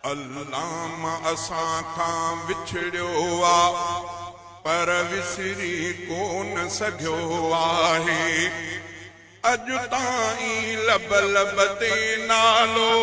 अल्लाह असां खां विछड़ियो आ पर विसरी कोन सघियो आहे। अॼु ताईं लब लब ते नालो,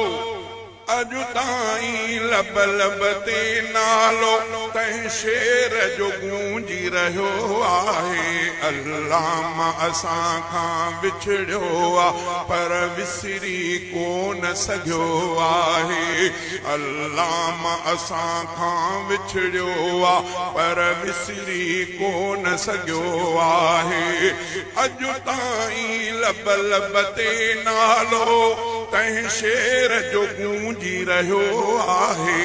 अॼु ताईं लब लब ते नालो तंहिं शेर जो गूंजी रहियो आहे। अल्लाह असां खां विछड़ियो आ पर विसरी कोन सघियो आहे। अल्लाह असां खां विछड़ियो आ पर विसरी कोन सघियो आहे। अॼु ताईं लब लब ते नालो तंहिं शेर जो गूंजी रहियो आहे।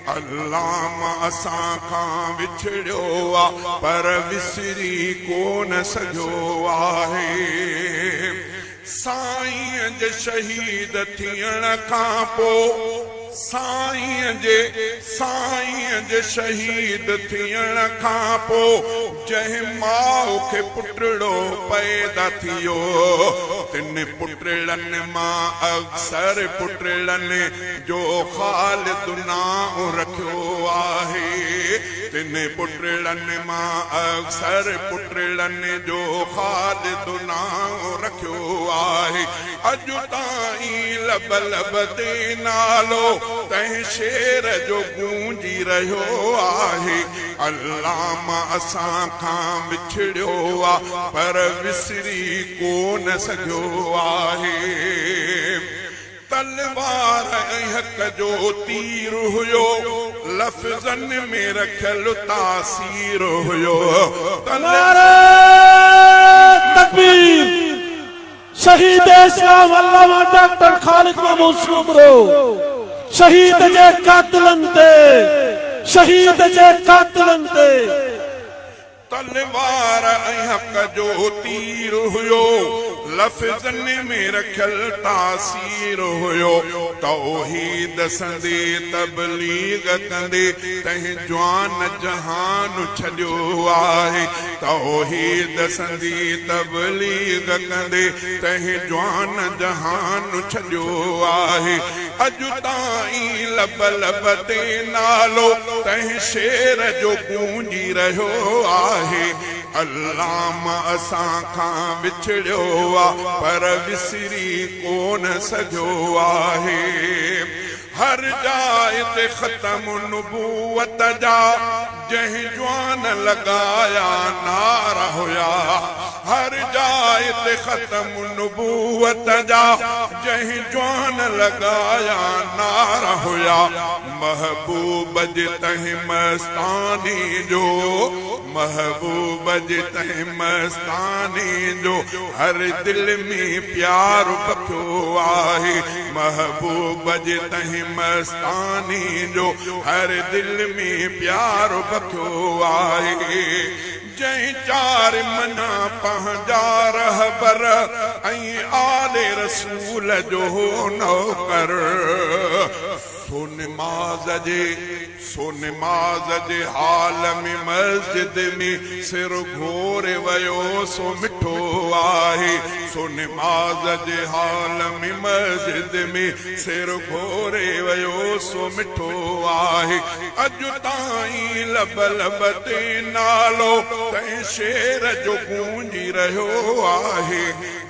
अल्लाह असां खां विछड़ियो आ पर विसरी कोन सघियो आहे। साईं जे शहीद थियण खां पोइ, साईं जे शहीद थियण खां पोइ जंहिं माउ खे पुटड़ो पैदा थियो, तिन पुटड़नि मां अक्सर पुटड़नि जो ख़ालिद नाम रखियो आहे। तिन पुटड़नि मां अक्सर पुटड़नि जो ख़ालिद नाम रखियो आहे। अॼु ताईं लब लब ते नालो तंहिं शेर जो गूंजी रहियो आहे। अल्लाह असां खां विछड़ियो आ पर विसरी कोन सघियो आहे। तलवार ऐं हक़ जो तीर हुयो, लफ़्ज़नि में रखियल तासीर हुयो। तकबीर। शहीद इस्लाम अल्लामा डॉक्टर खालिद महमूद सूबरो शहीद जे कातिलन ते, शहीद जे कातिलन ते। तलवार ऐं हक़ जो तीर हुयो, लफ़्ज़नि में रखियल तासीर हुयो। तौहीद संदे तबलीग कंदे तंहिं जवान जहान छॾियो आहे। तौहीद संदे तबलीग कंदे तंहिं जवान जहान छॾियो आहे। अॼु ताईं लब लब ते नालो तंहिं शेर जो गूंजी रहियो आहे। अल्लाह असां खां विछड़ियो आ पर विसरी कोन सघियो आहे। हर जाइ ते ख़त्म नुबूवत जा जंहिं जवान लगाया नारा हुया। हर जाइ ते ख़त्म नुबूवत जा जंहिं जवान लगाया नारा हुया। महबूब जे तंहिं मस्तानी जो, महबूब जे तंहिं मस्तानी जो हर दिल में प्यार बखियो आहे। महबूब जे तंहिं मस्तानी जो हर दिल में प्यार बखियो आहे। जंहिं चार मना पंहिंजा रहबर ऐं आले रसूल जो नौकर, सोनमाज़ जे हाल में मस्जिद में सिर घोरे वयो सो मिठो आहे। सोनमाज़ जे हाल में मस्जिद में सिर घोरे वयो सो मिठो आहे। अॼु ताईं लब लब ते नालो तंहिं शेर जो गूंजी रहियो आहे।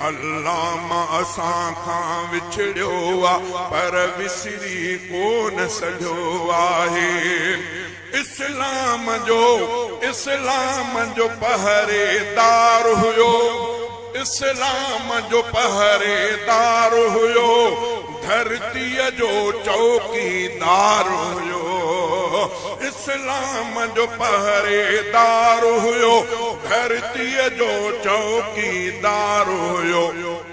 अल्लाह असां खां विछड़ियो आ पर विसरी कोन सघियो आहे। इस्लाम जो पहरेदार हुयो, इस्लाम जो पहरेदार हुयो। धरतीअ जो चौकीदार हुयो। इस्लाम जो पहरेदार हुयो, धरतीअ जो चौकीदार हुयो।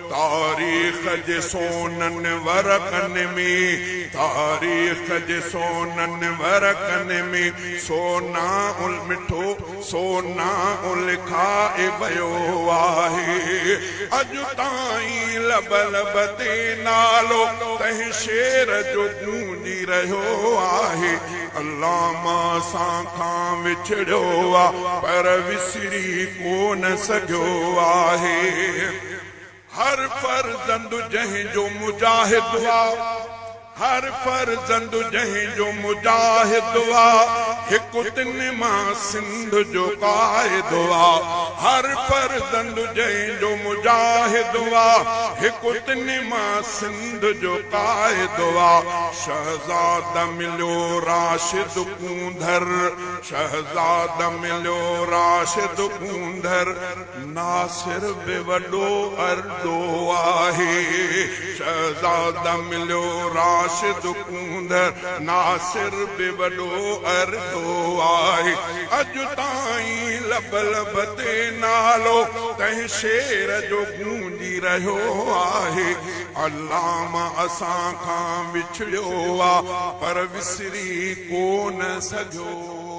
तारीख़ जे सोनन वरक़नि में, तारीख़ जे सोनन वरक़नि में सोना उल मिठो सोना लिखाए वियो आहे। अॼु ताईं लब लब ते नालो तंहिं शेर जो गूंजी रहियो आहे। अल्लाह असां खां विछड़ियो आ पर विसरी कोन सघियो आहे। हर फर्ज़ंद जंहिं जो मुजाहिद हुआ, हर फर्ज़ंद जंहिंजो मुजाहिद आ हिकु तिन मां सिंध जो क़ाइदो आ हर फर्ज़ंद जंहिंजो मुजाहिद आ हिकु तिन मां सिंध जो क़ाइदो आ शहज़ाद मिलियो राशिद कूंधर शहज़ाद मिलियो राशिद कूंधर नासिर बि वॾो अर्दो आहे शहज़ाद मिलियो राशिद कूंधर नासिर बि वॾो अर्दो आहे अॼु ताईं लब लब ते नालो तंहिं शेर जो गूंजी रहियो आहे अल्लाह असां खां विछड़ियो आहे पर विसरी कोन सघियो